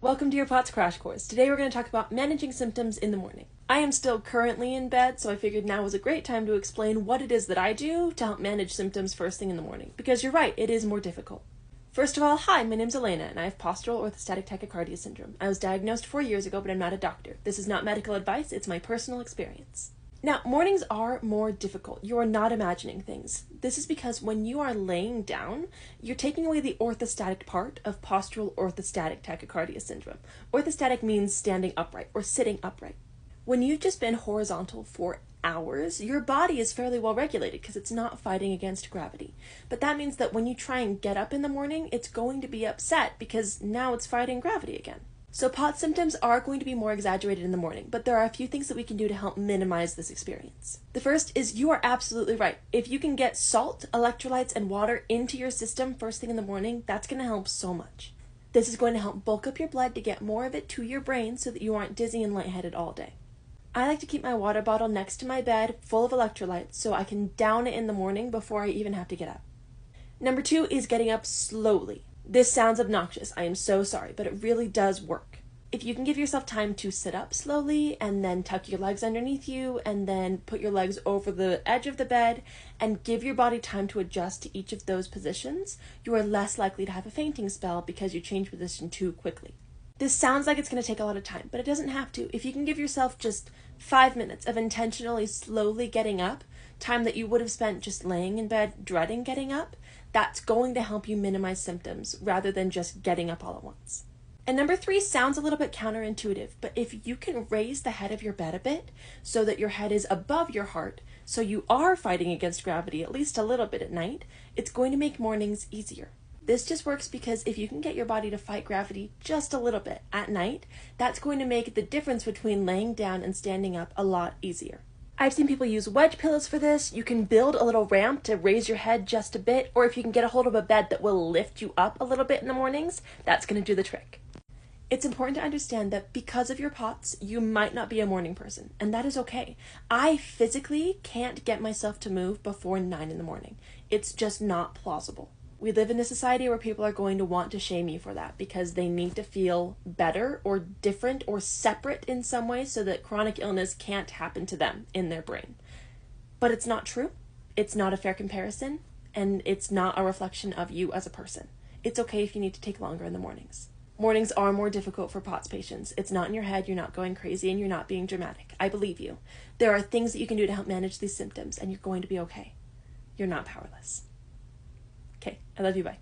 Welcome to your POTS Crash Course. Today we're going to talk about managing symptoms in the morning. I am still currently in bed, so I figured now was a great time to explain what it is that I do to help manage symptoms first thing in the morning, because you're right, it is more difficult. First of all, hi, my name's Elena, and I have postural orthostatic tachycardia syndrome. I was diagnosed 4 years ago, but I'm not a doctor. This is not medical advice, it's my personal experience. Now, mornings are more difficult. You are not imagining things. This is because when you are laying down, you're taking away the orthostatic part of postural orthostatic tachycardia syndrome. Orthostatic means standing upright or sitting upright. When you've just been horizontal for hours, your body is fairly well regulated because it's not fighting against gravity. But that means that when you try and get up in the morning, it's going to be upset because now it's fighting gravity again. So POTS symptoms are going to be more exaggerated in the morning, but there are a few things that we can do to help minimize this experience. The first is you are absolutely right. If you can get salt, electrolytes, and water into your system first thing in the morning, that's going to help so much. This is going to help bulk up your blood to get more of it to your brain so that you aren't dizzy and lightheaded all day. I like to keep my water bottle next to my bed full of electrolytes so I can down it in the morning before I even have to get up. Number 2 is getting up slowly. This sounds obnoxious, I am so sorry, but it really does work. If you can give yourself time to sit up slowly and then tuck your legs underneath you and then put your legs over the edge of the bed and give your body time to adjust to each of those positions, you are less likely to have a fainting spell because you change position too quickly. This sounds like it's going to take a lot of time, but it doesn't have to. If you can give yourself just 5 minutes of intentionally slowly getting up, time that you would have spent just laying in bed dreading getting up, that's going to help you minimize symptoms rather than just getting up all at once. And number 3 sounds a little bit counterintuitive, but if you can raise the head of your bed a bit so that your head is above your heart, so you are fighting against gravity at least a little bit at night, it's going to make mornings easier. This just works because if you can get your body to fight gravity just a little bit at night, that's going to make the difference between laying down and standing up a lot easier. I've seen people use wedge pillows for this. You can build a little ramp to raise your head just a bit, or if you can get a hold of a bed that will lift you up a little bit in the mornings, that's going to do the trick. It's important to understand that because of your POTS, you might not be a morning person, and that is okay. I physically can't get myself to move before 9 in the morning. It's just not plausible. We live in a society where people are going to want to shame you for that because they need to feel better or different or separate in some way so that chronic illness can't happen to them in their brain. But it's not true. It's not a fair comparison, and it's not a reflection of you as a person. It's okay if you need to take longer in the mornings. Mornings are more difficult for POTS patients. It's not in your head, you're not going crazy, and you're not being dramatic. I believe you. There are things that you can do to help manage these symptoms, and you're going to be okay. You're not powerless. Okay, I love you, bye.